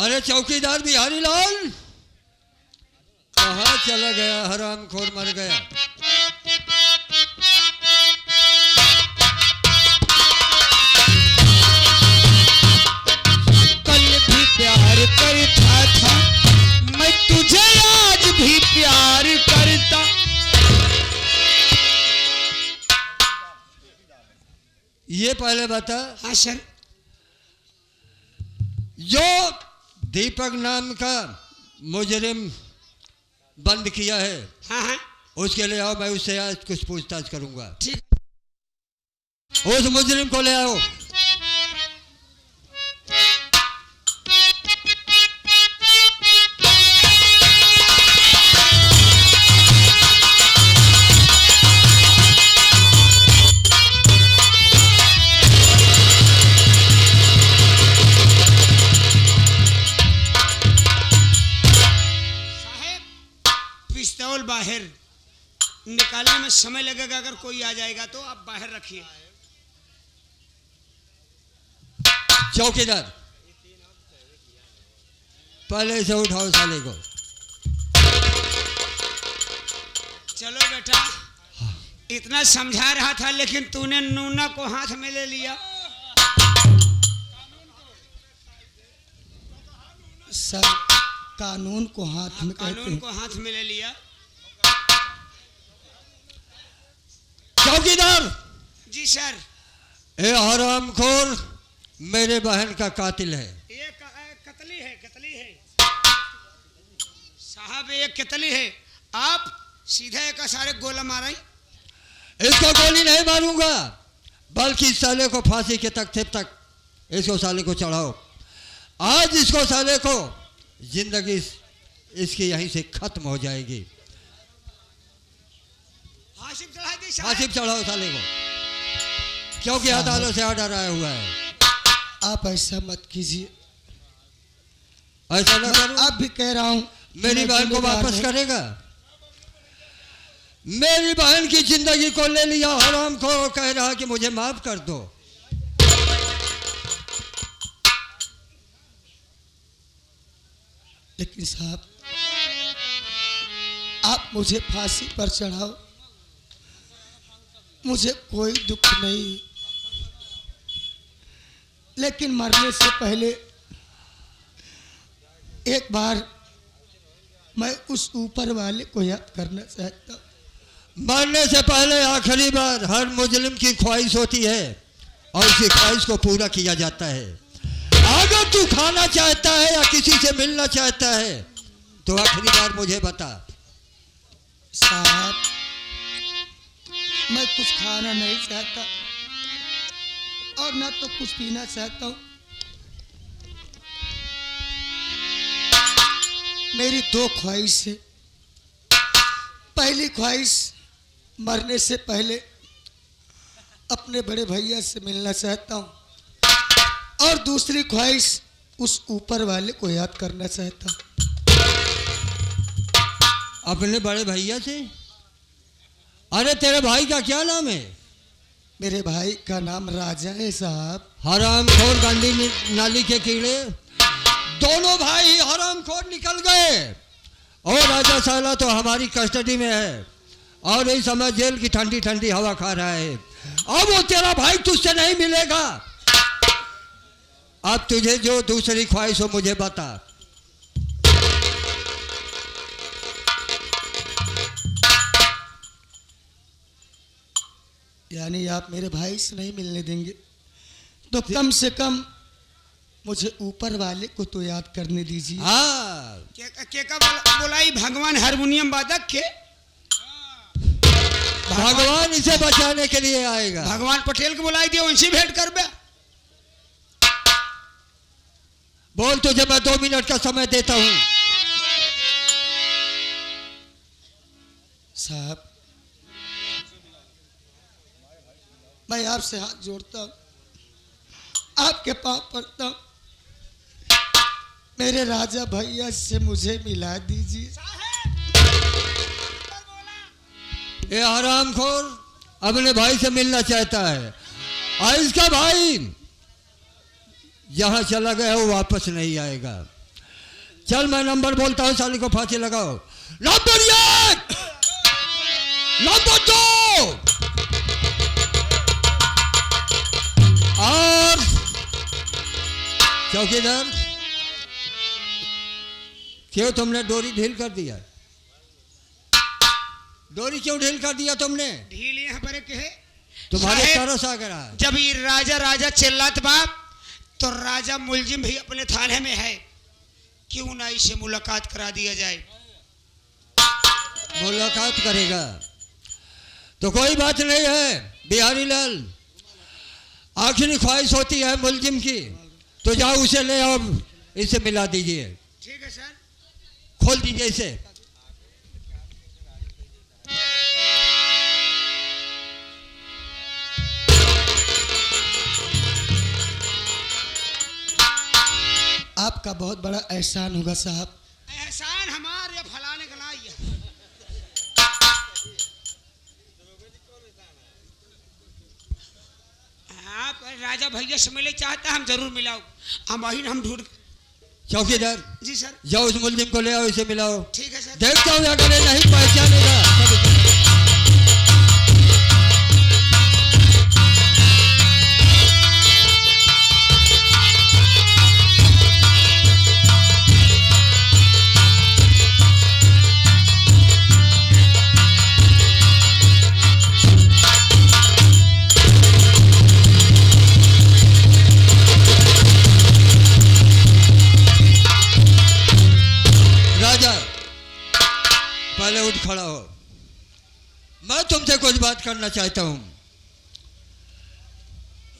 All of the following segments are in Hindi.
अरे चौकीदार बिहारी लाल, कहाँ चला गया? हरामखोर मर गया। कल भी प्यार करता था मैं तुझे, आज भी प्यार करता। ये पहले बता। हाँ सर। जो दीपक नाम का मुजरिम बंद किया है, हाँ हाँ उसके ले आओ, मैं उससे आज कुछ पूछताछ करूंगा। ठीक। उस मुजरिम को ले आओ। पिस्तौल बाहर निकालने में समय लगेगा, अगर कोई आ जाएगा तो आप बाहर रखिए। चौकीदार, पहले से उठाओ साले को। चलो बेटा, इतना समझा रहा था लेकिन तूने नूना को हाथ में ले लिया। सर, कानून को हाथ में कानून को हाथ में ले लिया। चौकीदार जी सर। ए हरामखोर मेरे बहन का कातिल है। ये कतली है, कतली है साहब, ये कतली है। आप सीधे एक सारे गोला मारें। इसको गोली नहीं मारूंगा, बल्कि साले को फांसी के तख्ते तक इसको साले को चढ़ाओ। आज इसको साले को जिंदगी इसकी यहीं से खत्म हो जाएगी। फांसी चढ़ा दी साहब। फांसी चढ़ाओ साले को, क्योंकि अदालत से ऑर्डर आया हुआ है। आप ऐसा मत कीजिए। ऐसा ना करो। आप भी कह रहा हूँ, मेरी बहन को वापस करेगा? मेरी बहन की जिंदगी को ले लिया हराम को, कह रहा कि मुझे माफ कर दो। लेकिन साहब, आप मुझे फांसी पर चढ़ाओ, मुझे कोई दुख नहीं, लेकिन मरने से पहले एक बार मैं उस ऊपर वाले को याद करना चाहता हूं। मरने से पहले आखिरी बार हर मुजरिम की ख्वाहिश होती है और उसी ख्वाहिश को पूरा किया जाता है। अगर तू खाना चाहता है या किसी से मिलना चाहता है तो आखिरी बार मुझे बता। साहब, मैं कुछ खाना नहीं चाहता और ना तो कुछ पीना चाहता हूं। मेरी दो ख्वाहिश है। पहली ख्वाहिश, मरने से पहले अपने बड़े भैया से मिलना चाहता हूं, और दूसरी ख्वाहिश, उस ऊपर वाले को याद करना चाहता हूं। अपने बड़े भैया से? अरे तेरे भाई का क्या नाम है? मेरे भाई का नाम राजा है साहब। हरामखोर गांधी नाली के कीड़े, दोनों भाई हरामखोर निकल गए और राजा साला तो हमारी कस्टडी में है और इस समय जेल की ठंडी ठंडी हवा खा रहा है। अब वो तेरा भाई तुझसे नहीं मिलेगा। अब तुझे जो दूसरी ख्वाहिश हो मुझे बता। यानी आप मेरे भाई से नहीं मिलने देंगे तो कम से कम मुझे ऊपर वाले को तो याद करने दीजिए। हाँ, के का बोलाई भगवान हारमोनियम वादक के? भगवान इसे बचाने के लिए आएगा। भगवान पटेल को बुलाई दिया, उनसे भेंट कर बे। बोल, तुझे मैं 2 मिनट का समय देता हूं। साहब, मैं आपसे हाथ जोड़ता हूं, आपके पांव पड़ता हूं, मेरे राजा भैया से मुझे मिला दीजिए। ये हरामखोर अपने भाई से मिलना चाहता है और इसका भाई जहां चला गया वो वापस नहीं आएगा। चल मैं नंबर बोलता हूँ, साली को फांसी लगाओ। नंबर 1, नंबर 2 और चौकीदार, क्यों तुमने डोरी ढील कर दिया? डोरी क्यों ढील कर दिया तुमने? ढील यहाँ पर एक है तुम्हारे साहेब, तरस आ गया है। जब ये राजा राजा चिल्लात बाप, तो राजा मुलजिम भी अपने थाने में है, क्यों ना इसे मुलाकात करा दिया जाए। मुलाकात करेगा तो कोई बात नहीं है बिहारी लाल, आखिरी ख्वाहिश होती है मुलजिम की, तो जाओ उसे ले आओ, इसे मिला दीजिए। ठीक है सर। खोल दीजिए इसे। आपका बहुत बड़ा एहसान होगा साहब। एहसान हमारे या फलाने का नहीं है। आप राजा भैया से मिले चाहता, हम जरूर मिलाओ, हम वही हम ढूंढ। चौकीदार जी सर। जाओ उस मुलजिम को ले आओ, इसे मिलाओ। ठीक है सर। देखता हूँ अगर ये नहीं पहचानेगा तब। पहले उठ खड़ा हो, मैं तुमसे कुछ बात करना चाहता हूं।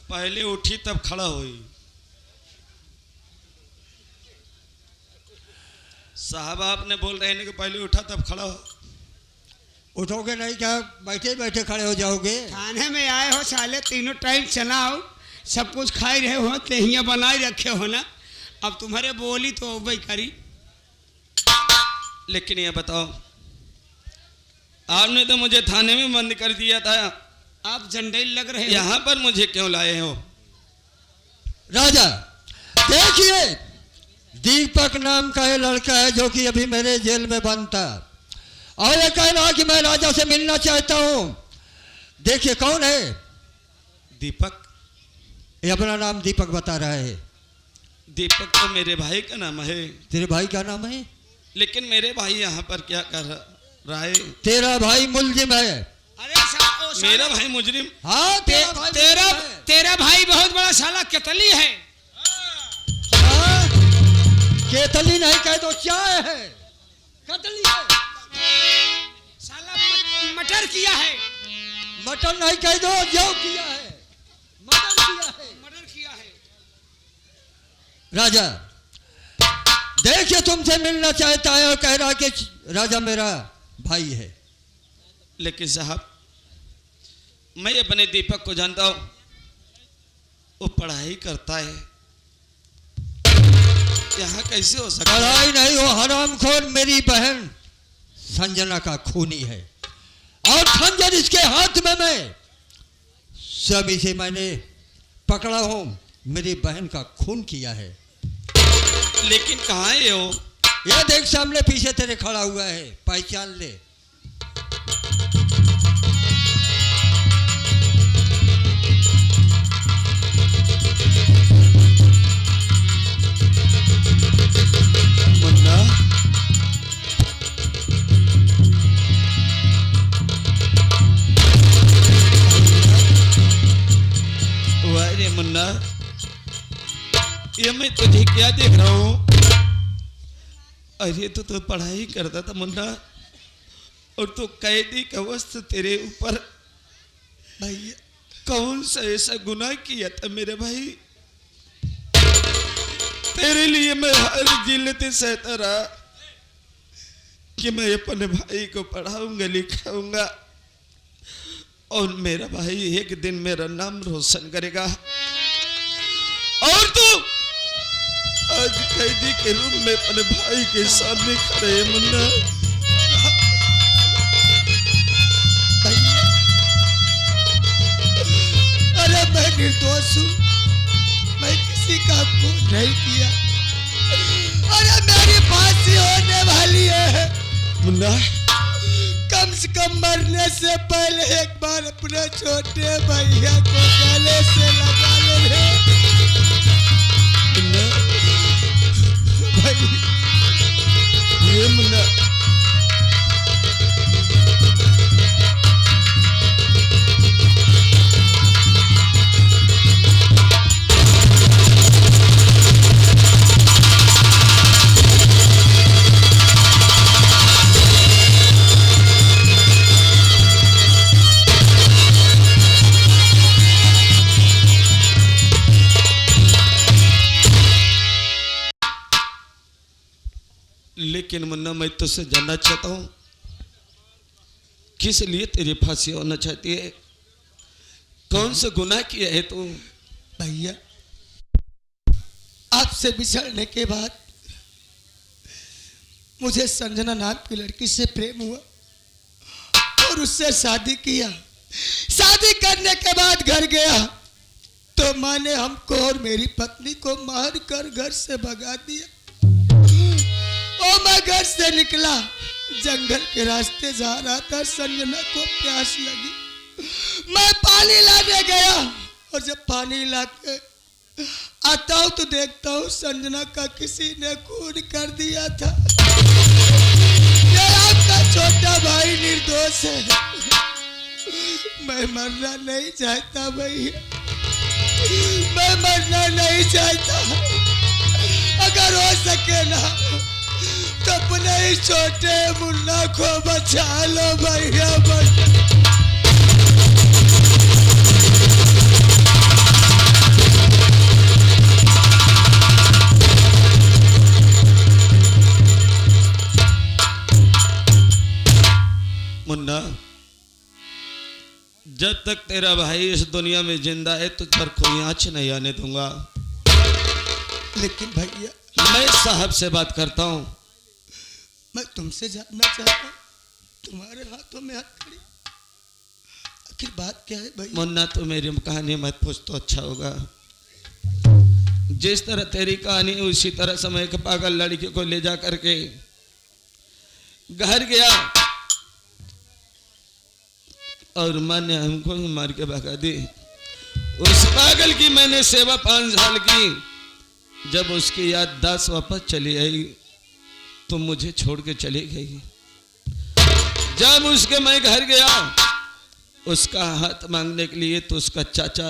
पहले उठी तब खड़ा हुई। साहब आपने बोल रहे हैं कि पहले उठा तब खड़ा हो। उठोगे नहीं क्या? बैठे बैठे खड़े हो जाओगे? थाने में आए हो साले, तीनों टाइम चना हो, सब कुछ खाए रहे हो, तेहिया बनाए रखे हो ना, अब तुम्हारे बोली तो वही करी। लेकिन ये बताओ, आपने तो मुझे थाने में बंद कर दिया था, आप झंडे लग रहे हो, यहाँ पर मुझे क्यों लाए हो? राजा देखिए, दीपक नाम का ये लड़का है जो कि अभी मेरे जेल में बंद था, और ये कह रहा कि मैं राजा से मिलना चाहता हूं। देखिए कौन है? दीपक। ये अपना नाम दीपक बता रहा है। दीपक तो मेरे भाई का नाम है। तेरे भाई का नाम है? लेकिन मेरे भाई यहाँ पर क्या कर रहा है? तेरा भाई मुलजिम है। अरे मेरा भाई मुजरिम? हाँ तेरा भाई तेरा मुलजिम है। तेरा भाई बहुत बड़ा साला केतली है। हाँ? केतली नहीं कह दो, चाय है, कतली है। साला मटर किया है। मटन नहीं कह दो, जौ किया है, मटन किया है, मटर किया है। राजा देखिए तुमसे मिलना चाहता है और कह रहा कि राजा मेरा भाई है। लेकिन साहब, मैं अपने दीपक को जानता हूं, वो पढ़ाई करता है, यहाँ कैसे हो सकता है? पढ़ाई नहीं, वो हरामखोर मेरी बहन संजना का खूनी है, और खंजर इसके हाथ में मैं सब इसे मैंने पकड़ा हूं, मेरी बहन का खून किया है। लेकिन कहाँ है वो? ये देख सामने पीछे तेरे खड़ा हुआ है, पहचान ले। मुन्ना, वाह मुन्ना, ये मैं तुझे क्या देख रहा हूँ? अरे तो पढ़ाई करता था मुन्ना, और तो कैदी का वस्त्र तेरे ऊपर। भैया कौन सा ऐसा गुनाह किया था मेरे भाई? तेरे लिए मैं हर जिल्लतें सहता रहा कि मैं अपने भाई को पढ़ाऊंगा लिखाऊंगा, और मेरा भाई एक दिन मेरा नाम रोशन करेगा। और तू आज कैदी के रूप में अपने भाई के सामने खड़े है मुन्ना। अरे मैं निर्दोष हूँ, मैं किसी का खून नहीं किया। अरे मेरी फांसी होने वाली है। मुन्ना कम से कम मरने से पहले एक बार अपने छोटे भैया को गले से लगा ले रे। मुन्ना भाई ये मुन्ना लेकिन मुन्ना मैं तुझसे जानना चाहता हूँ किस लिए तेरी फांसी होना चाहती है? कौन सा गुनाह किया है तू? भैया आपसे बिछड़ने के बाद मुझे संजना नाम की लड़की से प्रेम हुआ और उससे शादी किया। शादी करने के बाद घर गया तो माँ ने हमको और मेरी पत्नी को मार कर घर से भगा दिया। और मैं घर से निकला, जंगल के रास्ते जा रहा था, संजना को प्यास लगी। मैं पानी लाने गया और जब पानी लाके आता हूँ तो देखता हूँ संजना का किसी ने खून कर दिया था। ये आपका छोटा भाई निर्दोष है। मैं मरना नहीं चाहता भैया, मैं मरना नहीं चाहता। अगर हो सके ना तो अपने इस छोटे मुन्ना को बचा लो भैया। मुन्ना जब तक तेरा भाई इस दुनिया में जिंदा है तुझ पर कोई आँच नहीं आने दूंगा। लेकिन भैया मैं साहब से बात करता हूँ। मैं तुमसे जानना चाहता हूँ, तुम्हारे हाथों में हाथ खड़ी, आखिर बात क्या है भैया? मुन्ना तो मेरी कहानी मत पूछ तो अच्छा होगा। जिस तरह तेरी कहानी उसी तरह समय के पागल लड़की को ले जा करके घर गया और माँ ने हमको मार के भगा दी। उस पागल की मैंने सेवा 5 साल की। जब उसकी याददाश्त वापस चली आई तो मुझे छोड़ के चली गई। जब उसके मैं घर गया उसका हाथ मांगने के लिए तो उसका चाचा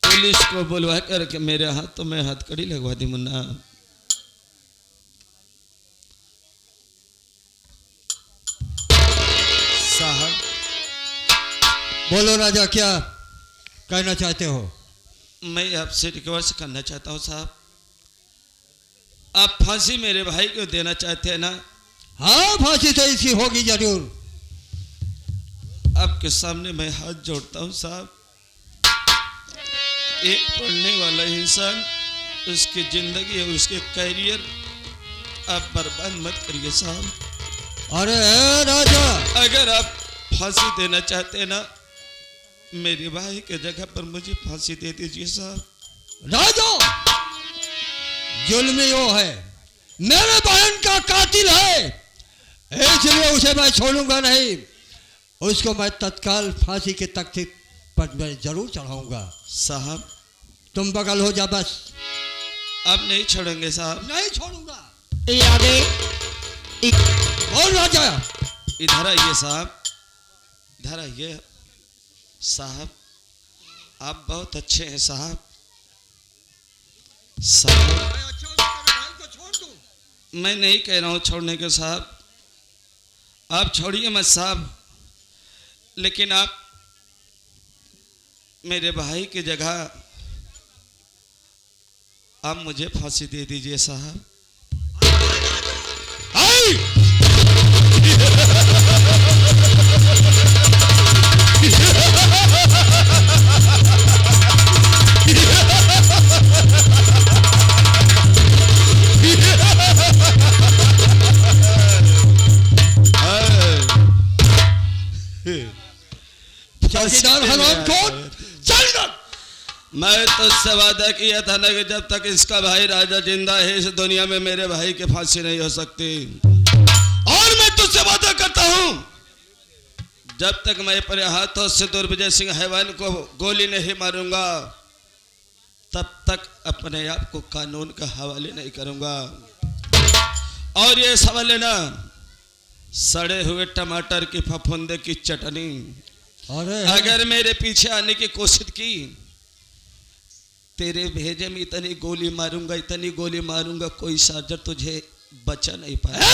पुलिस को बुलवा करके मेरे हाथों में हथकड़ी लगवा दी। मुन्ना साहब बोलो राजा, क्या कहना चाहते हो? मैं आपसे रिक्वेस्ट करना चाहता हूँ साहब, आप फांसी मेरे भाई को देना चाहते हैं ना? हाँ, फांसी तो इसकी होगी जरूर। आपके सामने मैं हाथ जोड़ता हूँ साहब। एक पढ़ने वाला इंसान, उसकी जिंदगी और उसके कैरियर आप बर्बाद मत करिए साहब। अरे राजा, अगर आप फांसी देना चाहते हैं ना, मेरे भाई के जगह पर मुझे फांसी दे दीजिए साहब। राजा जुल्मी वो है, मेरे बहन का कातिल है, इसलिए उसे मैं छोड़ूंगा नहीं। उसको मैं तत्काल फांसी के तख्ते पर मैं जरूर चढ़ाऊंगा। साहब तुम बगल हो जा बस। आप नहीं छोड़ेंगे साहब? नहीं छोड़ूंगा। आगे बोल राजा। इधर आइए साहब, इधर आइए साहब। आप बहुत अच्छे हैं साहब। साहब मैं नहीं कह रहा हूँ छोड़ने के साहब, आप छोड़िए मत साहब, लेकिन आप मेरे भाई की जगह आप मुझे फांसी दे दीजिए साहब। चौकीदार हराम कौन? चल इधर। मैं तुझसे वादा किया था ना कि जब तक इसका भाई राजा जिंदा है इस दुनिया में मेरे भाई की फांसी नहीं हो सकती। और मैं तुझसे वादा करता हूं जब तक मैं अपने हाथों से दुर्विजय सिंह हैवान को गोली नहीं मारूंगा तब तक अपने आप को कानून का हवाले नहीं करूंगा। और ये समझ लेना, सड़े हुए टमाटर की फफूंदे की चटनी अगर मेरे पीछे आने की कोशिश की, तेरे भेजे में इतनी गोली मारूंगा कोई साजर तुझे बचा नहीं पाएगा।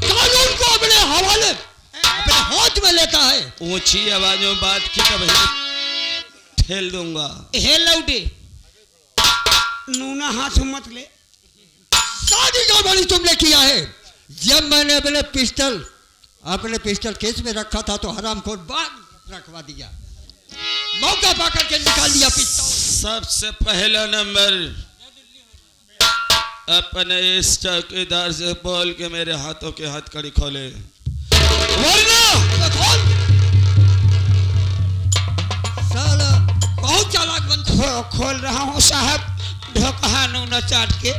कानून को अपने हवाले अपने हाथ में लेता है। ऊंची आवाजों में बात की तब ठेल दूंगा। हे लौटे, नूना हाथ मत ले। शादी का बड़ी तुमने किया है। जब मैंने अपने पिस्टल केस में रखा था तो हरामखोर बाहर रखवा दिया, मौका पाकर के निकाल दिया पिस्टल। सबसे पहला नंबर अपने इस चौकीदार से बोल के मेरे हाथों के हथकड़ी खोले, वरना साला बहुत चालाक बनता। खोल रहा हूँ साहब, ढोकहा नूना चाट के।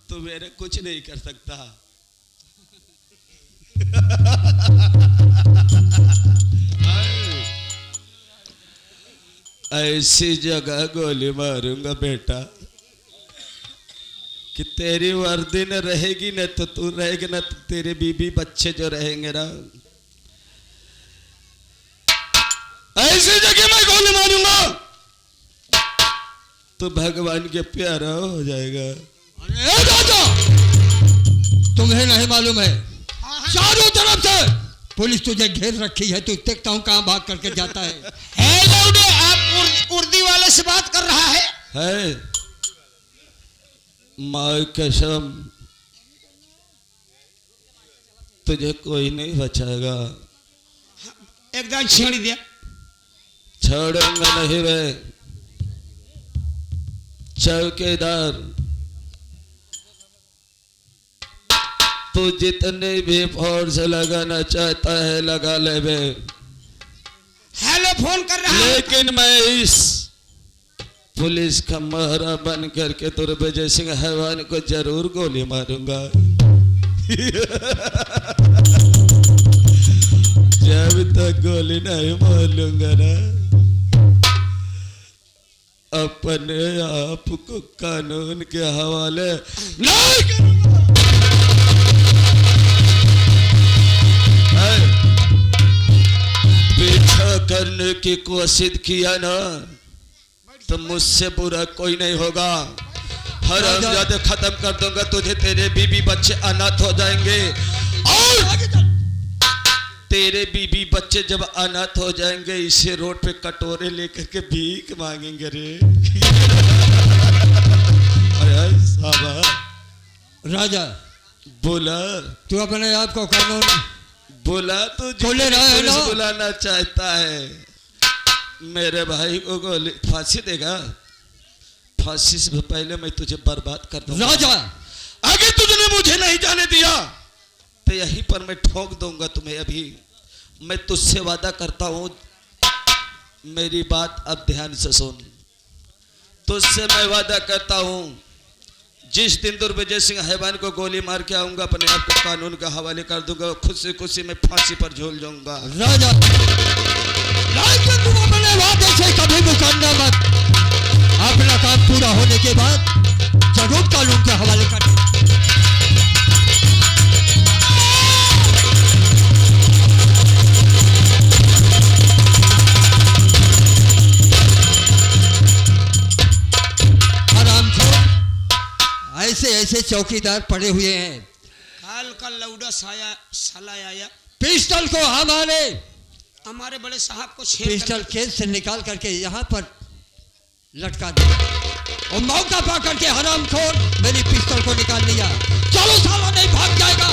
तू मेरे कुछ नहीं कर सकता। ऐसी जगह गोली मारूंगा बेटा कि तेरी वर्दी न रहेगी न तो तू रहेगी न तो तेरे बीबी बच्चे जो रहेंगे ना, ऐसी जगह मैं गोली मारूंगा तो भगवान के प्यारा हो जाएगा। अरे राजा, तुम्हें नहीं मालूम है चारों तरफ से पुलिस तुझे घेर रखी है। तू देखता हूँ कहाँ भाग करके जाता है। आप उर्दी वाले से बात कर रहा है? माँ कसम तुझे कोई नहीं बचाएगा। एकदम छेड़ दिया। छोड़ूंगा नहीं वे चौकीदार, तू जितने भी फोर्स लगाना चाहता है लगा ले बे। हेलो फोन कर रहा है। लेकिन मैं इस पुलिस का महरा बन करके दुर्विजय सिंह हैवान को जरूर गोली मारूंगा। जब तक गोली नहीं मारूंगा ना अपने आप को कानून के हवाले नहीं करूंगा। पीछा करने की कोशिश किया ना तो मुझसे बुरा कोई नहीं होगा। हरामजादे खत्म कर दूंगा तुझे, तेरे बीबी बच्चे अनाथ हो जाएंगे और तेरे बीबी बच्चे जब अनाथ हो जाएंगे इसे रोड पे कटोरे लेकर के भीख मांगेंगे रे। अरे साहब राजा बोला, तू अपने आप को कानून बोला तो बोले रहा है ना? बुलाना चाहता है मेरे भाई को गोली फांसी देगा। फांसी से पहले मैं तुझे बर्बाद कर दूंगा। राजा अगर तुझने मुझे नहीं जाने दिया तो यहीं पर मैं ठोक दूंगा तुम्हें। अभी मैं तुझसे वादा करता हूं, मेरी बात अब ध्यान से सुन। तुझसे मैं वादा करता हूं जिस दिन दुर्विजय सिंह हैवान को गोली मार के आऊंगा अपने आप को कानून के हवाले कर दूंगा, खुशी खुशी मैं फांसी पर झूल जाऊंगा। राजा लेकिन तुम अपने वादे से कभी मुकरना मत। अपना काम पूरा होने के बाद जरूर कानून के हवाले कर। ऐसे चौकीदार पड़े हुए हैं। काल का लौड़ा साला आया, पिस्टल को हमारे बड़े साहब को पिस्टल केस से निकाल करके यहाँ पर लटका दिया और मौका पा करके हरामखोर मेरी पिस्टल को निकाल लिया। चलो साला नहीं भाग जाएगा।